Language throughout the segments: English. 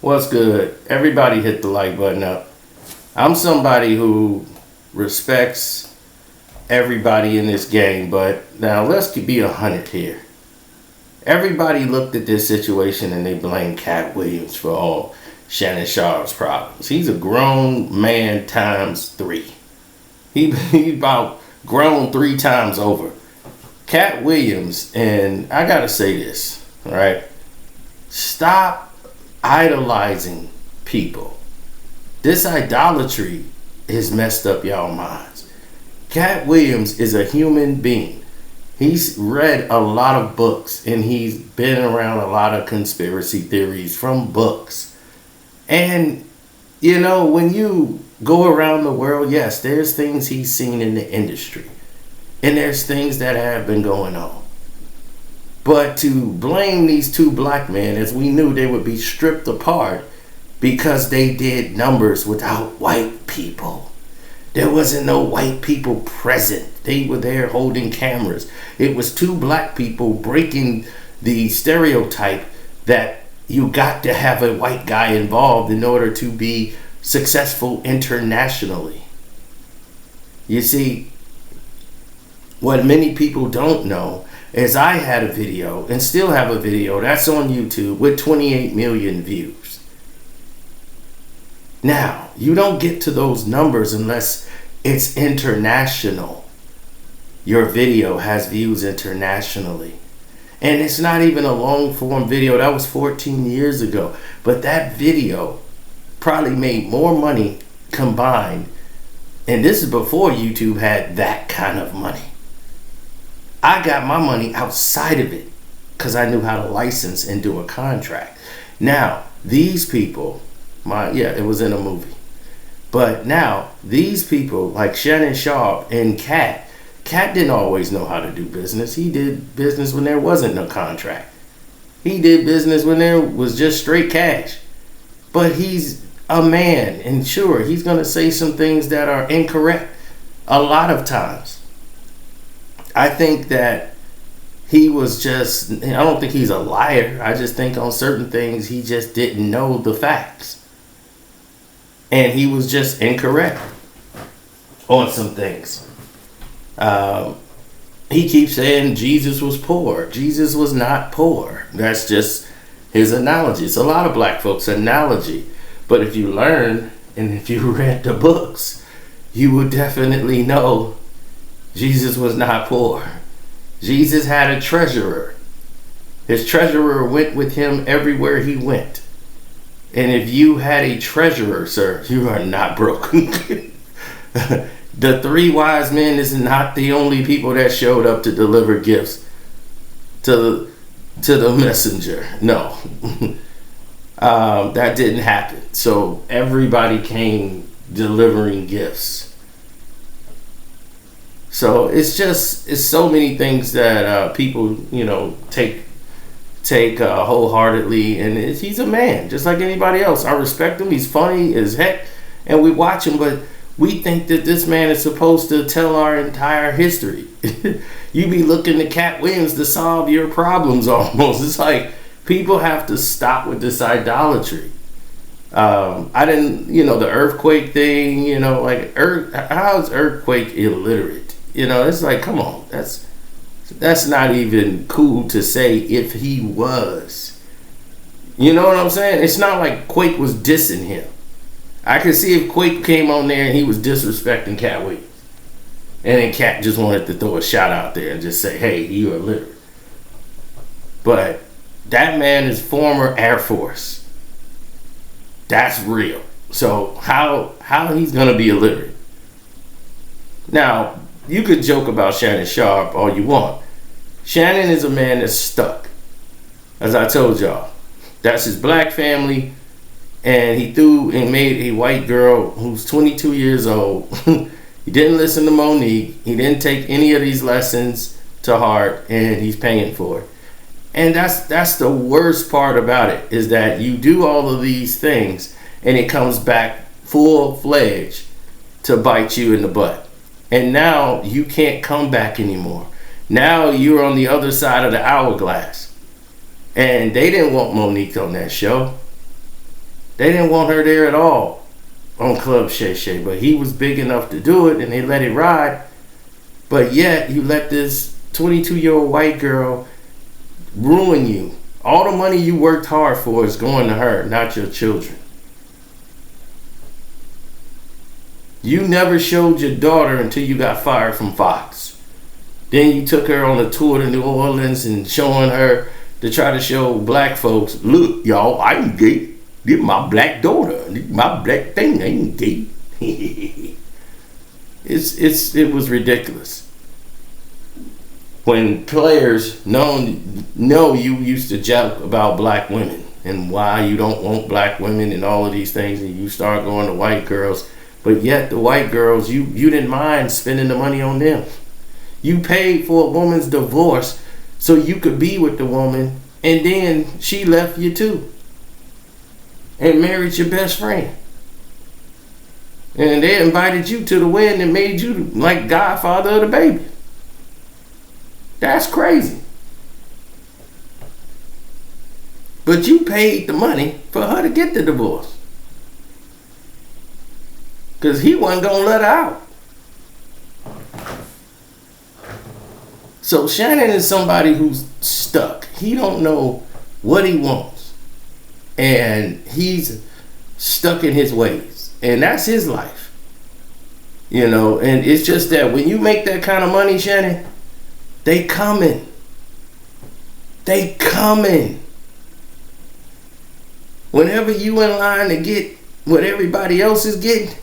What's good? Everybody hit the like button up. I'm somebody who respects everybody in this game, but now let's be 100 here. Everybody looked at this situation and they blamed Katt Williams for all Shannon Sharpe's problems. He's a grown man times 3. He about grown 3 times over. Katt Williams, and I gotta say this, all right? Stop idolizing people. This idolatry has messed up y'all minds. Katt Williams is a human being. He's read a lot of books and he's been around a lot of conspiracy theories from books. And you know, when you go around the world, yes, there's things he's seen in the industry. And there's things that have been going on. But to blame these 2 black men, as we knew they would be stripped apart because they did numbers without white people. There wasn't no white people present. They were there holding cameras. It was 2 black people breaking the stereotype that you got to have a white guy involved in order to be successful internationally. You see, what many people don't know is I had a video and still have a video that's on YouTube with 28 million views. Now, you don't get to those numbers unless it's international. Your video has views internationally. And it's not even a long form video. That was 14 years ago. But that video probably made more money combined. And this is before YouTube had that kind of money. I got my money outside of it because I knew how to license and do a contract. Now, these people, it was in a movie. But now, these people like Shannon Sharpe and Katt didn't always know how to do business. He did business when there wasn't no contract. He did business when there was just straight cash. But he's a man, and sure, he's going to say some things that are incorrect a lot of times. I think that he was just, I don't think he's a liar. I just think on certain things he just didn't know the facts. And he was just incorrect on some things. He keeps saying Jesus was poor. Jesus was not poor. That's just his analogy. It's a lot of black folks' analogy. But if you learn and if you read the books, you would definitely know Jesus was not poor. Jesus had a treasurer. His treasurer went with him everywhere he went. And if you had a treasurer, sir, you are not broke. The 3 wise men is not the only people that showed up to deliver gifts to the messenger. No. That didn't happen. So everybody came delivering gifts. So it's so many things that people, take wholeheartedly, and he's a man just like anybody else. I respect him. He's funny as heck, and we watch him, but we think that this man is supposed to tell our entire history. You be looking to Katt Williams to solve your problems almost. It's like people have to stop with this idolatry. I didn't, the earthquake thing, how's earthquake illiterate? It's like, come on, that's not even cool to say if he was. You know what I'm saying? It's not like Quake was dissing him. I could see if Quake came on there and he was disrespecting Katt Williams. And then Katt just wanted to throw a shot out there and just say, hey, you're illiterate. But that man is former Air Force. That's real. So how he's going to be illiterate? Now, you could joke about Shannon Sharpe all you want. Shannon is a man that's stuck. As I told y'all, that's his black family, and he threw and made a white girl who's 22 years old. He didn't listen to Monique. He didn't take any of these lessons to heart, and he's paying for it. And that's the worst part about it, is that you do all of these things, and it comes back full-fledged to bite you in the butt. And now you can't come back anymore. Now you're on the other side of the hourglass. And they didn't want Monique on that show. They didn't want her there at all on Club Shay Shay, but he was big enough to do it, and they let it ride. But yet, you let this 22-year-old white girl ruin you. All the money you worked hard for is going to her, not your children. You never showed your daughter until you got fired from Fox. Then you took her on a tour to New Orleans and showing her to try to show black folks, look, y'all, I ain't gay. This my black daughter. This my black thing. I ain't gay. It was ridiculous. When players know you used to joke about black women and why you don't want black women and all of these things, and you start going to white girls, but yet the white girls, you didn't mind spending the money on them. You paid for a woman's divorce so you could be with the woman, and then she left you too and married your best friend. And they invited you to the wedding and made you like godfather of the baby. That's crazy. But you paid the money for her to get the divorce. Because he wasn't going to let her out. So Shannon is somebody who's stuck. He don't know what he wants. And he's stuck in his ways. And that's his life. You know, and it's just that when you make that kind of money, Shannon, they coming. They coming. Whenever you in line to get what everybody else is getting,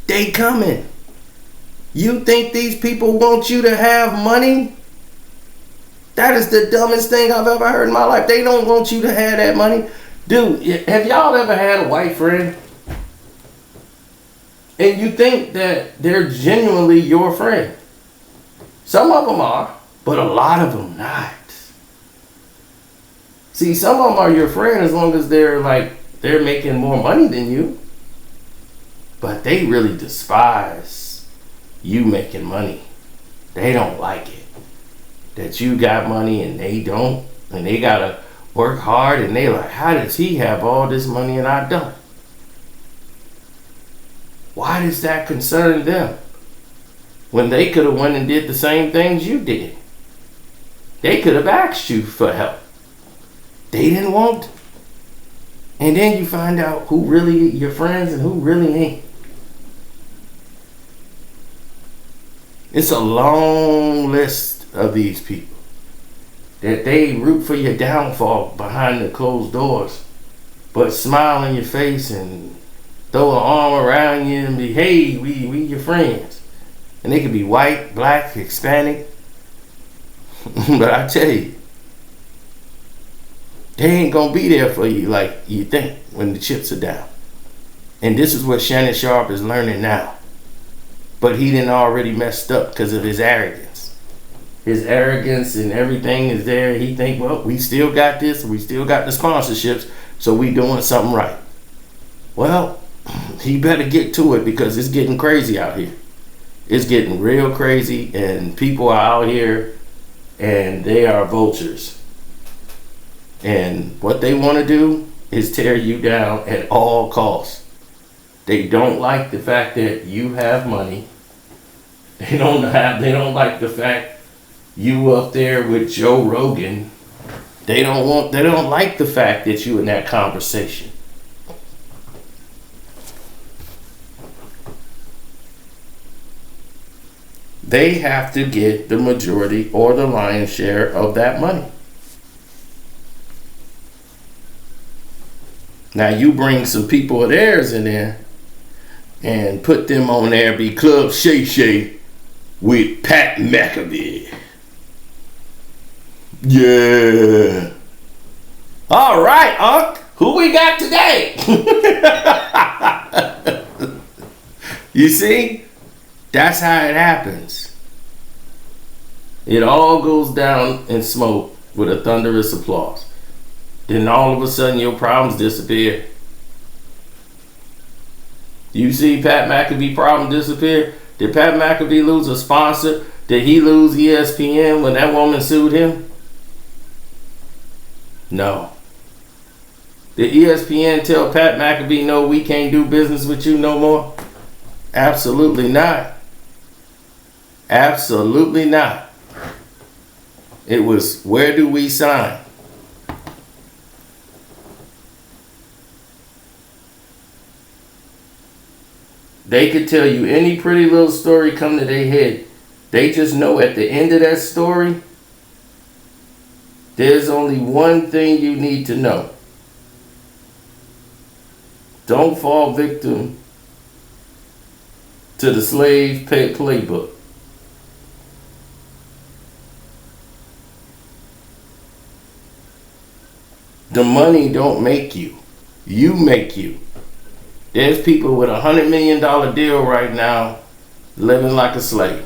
they coming. You think these people want you to have money? That is the dumbest thing I've ever heard in my life. They don't want you to have that money. Dude, have y'all ever had a white friend? And you think that they're genuinely your friend? Some of them are, but a lot of them not. See, some of them are your friend as long as they're making more money than you. But they really despise you making money. They don't like it. That you got money and they don't. And they gotta work hard and they like, how does he have all this money and I don't? Why does that concern them? When they could have went and did the same things you did. They could have asked you for help. They didn't want to. And then you find out who really your friends and who really ain't. It's a long list of these people that they root for your downfall behind the closed doors, but smile in your face and throw an arm around you and be, hey, we your friends. And they could be white, black, Hispanic. But I tell you, they ain't gonna be there for you like you think when the chips are down. And this is what Shannon Sharpe is learning now. But he didn't already messed up because of his arrogance. His arrogance and everything is there. He think, well, we still got this, we still got the sponsorships, so we doing something right. Well, he better get to it because it's getting crazy out here. It's getting real crazy and people are out here and they are vultures. And what they want to do is tear you down at all costs. They don't like the fact that you have money. They don't like the fact you up there with Joe Rogan. They don't like the fact that you in that conversation. They have to get the majority or the lion's share of that money. Now you bring some people of theirs in there and put them on there, be Club Shay Shay with Pat McAfee. Yeah. All right, Unc. Who we got today? You see? That's how it happens. It all goes down in smoke with a thunderous applause. Then all of a sudden your problems disappear. You see Pat McAfee problem disappear? Did Pat McAfee lose a sponsor? Did he lose ESPN when that woman sued him? No. Did ESPN tell Pat McAfee, no, we can't do business with you no more? Absolutely not. Absolutely not. It was, where do we sign? They could tell you any pretty little story come to their head. They just know at the end of that story, there's only one thing you need to know. Don't fall victim to the slave playbook. The money don't make you. You make you. There's people with $100 million deal right now living like a slave.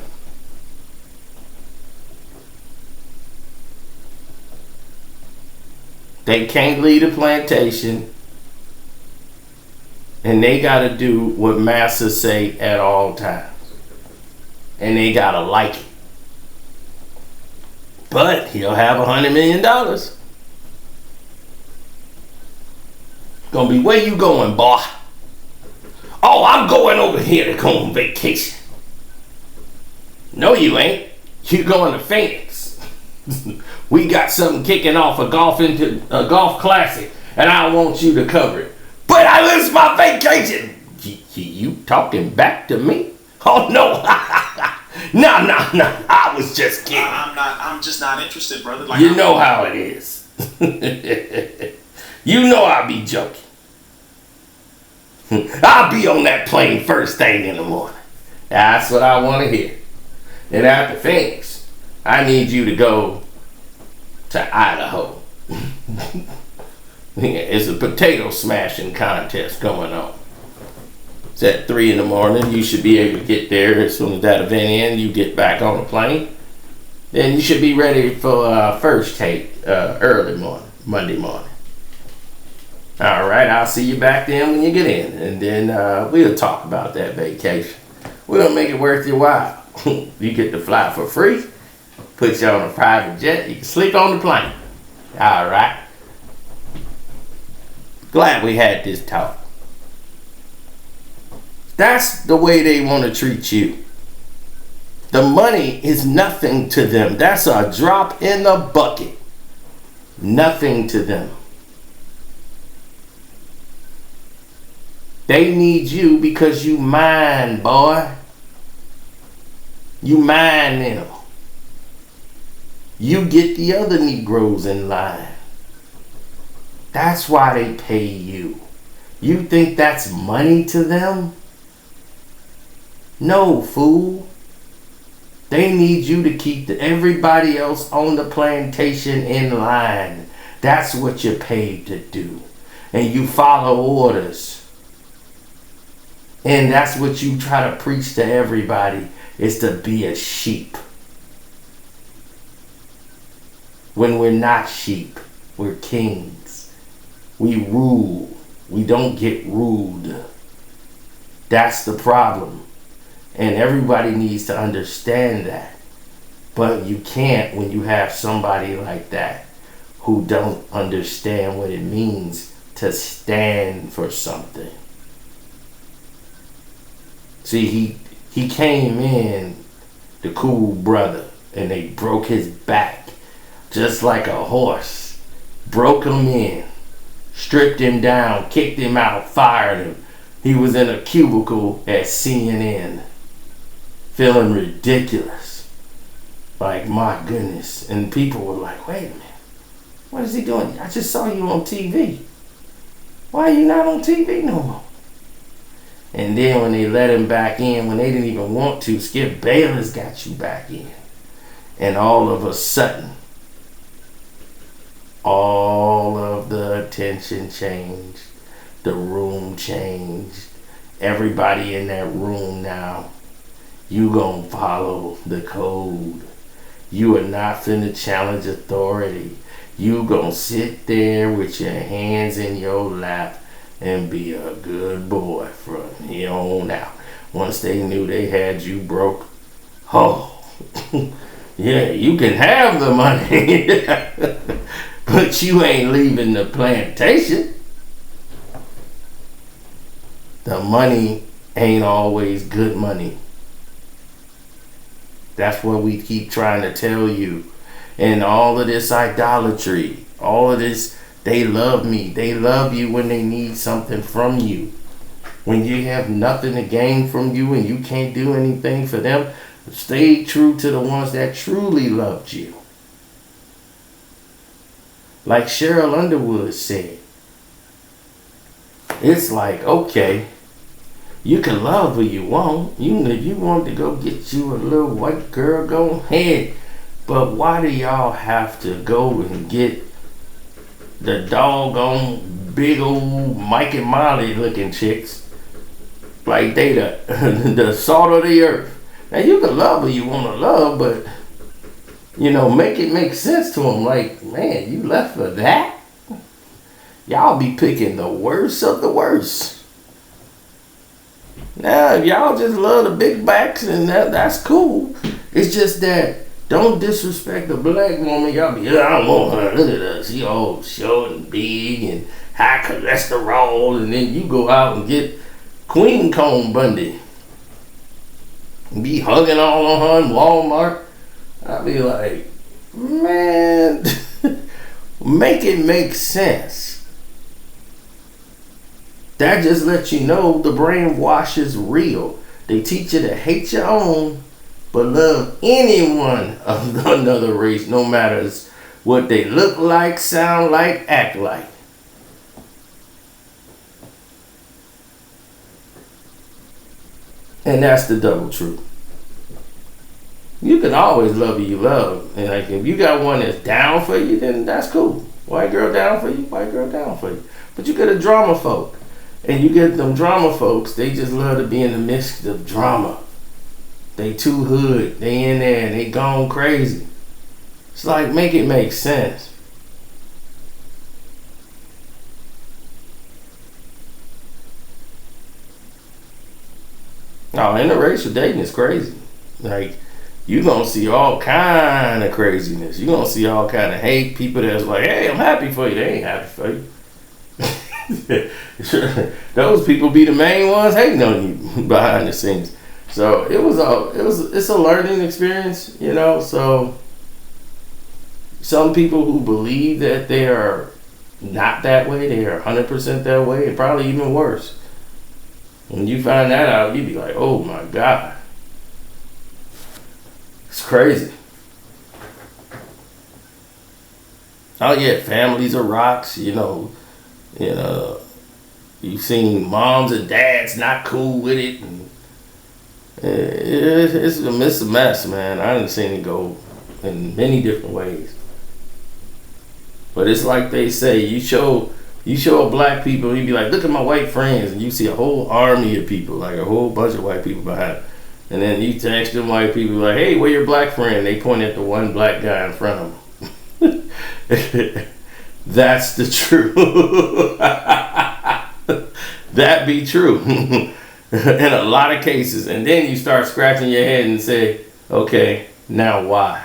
They can't leave a plantation, and they got to do what massa say at all times. And they got to like it. But he'll have $100 million. Gonna be, where you going, boy? Oh, I'm going over here to go on vacation. No, you ain't. You going to Phoenix. We got something kicking off a golf classic, and I want you to cover it. But I lose my vacation. You talking back to me? Oh no. No. I was just kidding. I'm just not interested, brother. Like, you know how it is. You know I be joking. I'll be on that plane first thing in the morning. That's what I want to hear. And after Phoenix, I need you to go to Idaho. It's a potato smashing contest going on. It's at 3 in the morning. You should be able to get there as soon as that event ends. You get back on the plane. Then you should be ready for first take early morning, Monday morning. All right, I'll see you back then when you get in. And then we'll talk about that vacation. We'll make it worth your while. You get to fly for free. Put you on a private jet. You can sleep on the plane. All right. Glad we had this talk. That's the way they want to treat you. The money is nothing to them. That's a drop in the bucket. Nothing to them. They need you because you mine, boy. You mine them. You get the other Negroes in line. That's why they pay you. You think that's money to them? No, fool. They need you to keep everybody else on the plantation in line. That's what you're paid to do. And you follow orders. And that's what you try to preach to everybody, is to be a sheep. When we're not sheep, we're kings. We rule. We don't get ruled. That's the problem. And everybody needs to understand that. But you can't when you have somebody like that who don't understand what it means to stand for something. See, he came in, the cool brother, and they broke his back just like a horse. Broke him in, stripped him down, kicked him out, fired him. He was in a cubicle at CNN, feeling ridiculous. Like, my goodness. And people were like, wait a minute, what is he doing? I just saw you on TV. Why are you not on TV no more? And then when they let him back in, when they didn't even want to, Skip Bayless got you back in. And all of a sudden, all of the attention changed. The room changed. Everybody in that room now, you gonna follow the code. You are not finna challenge authority. You gonna sit there with your hands in your lap and be a good boy from here on out. Once they knew they had you broke, oh, yeah, you can have the money, but you ain't leaving the plantation. the money ain't always good money. That's what we keep trying to tell you. And all of this idolatry, all of this, they love me. They love you when they need something from you. When you have nothing to gain from you and you can't do anything for them, stay true to the ones that truly loved you. Like Cheryl Underwood said, it's like, okay, you can love who you want. Even if you want to go get you a little white girl, go ahead. But why do y'all have to go and get the doggone big old Mike and Molly looking chicks? Like they the salt of the earth. Now you can love who you want to love, but you know, make it make sense to them. Like, man, you left for that? Y'all be picking the worst of the worst. Now, if y'all just love the big backs, and that's cool. It's just that don't disrespect the black woman. Y'all be, I don't want her. Look at her. She all short and big and high cholesterol. And then you go out and get Queen Cone Bundy. And be hugging all on her in Walmart. I'll be like, man, make it make sense. That just lets you know the brainwash is real. They teach you to hate your own, but love anyone of another race, no matter what they look like, sound like, act like. And that's the double truth. You can always love who you love. And like if you got one that's down for you, then that's cool. White girl down for you, white girl down for you. But you get a drama folk. And you get them drama folks, they just love to be in the midst of drama. They too hood. They in there and they gone crazy. It's like, make it make sense. No, interracial dating is crazy. Like, you gonna see all kind of craziness. You gonna see all kind of hate. People that's like, hey, I'm happy for you. They ain't happy for you. Those people be the main ones hating on you behind the scenes. So it's a learning experience, you know. So some people who believe that they are not that way, they are 100% that way, and probably even worse. When you find that out, you be like, oh my God. It's crazy. Oh yeah, families are rocks, you know. You've seen moms and dads not cool with it, and it's a mess, man. I done seen it go in many different ways. But it's like they say, you show black people, you be like, look at my white friends, and you see a whole army of people, like a whole bunch of white people behind. And then you text them white people like, hey, where your black friend? They point at the one black guy in front of them. That's the truth. That be true in a lot of cases. And then you start scratching your head and say, okay, now why?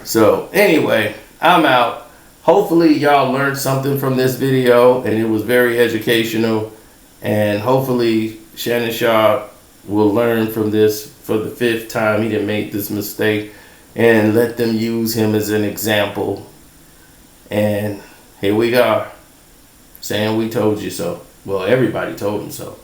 So anyway, I'm out. Hopefully y'all learned something from this video and it was very educational. And hopefully Shannon Sharpe will learn from this for the 5th time he didn't make this mistake, and let them use him as an example. And here we are, saying we told you so. Well, everybody told him so.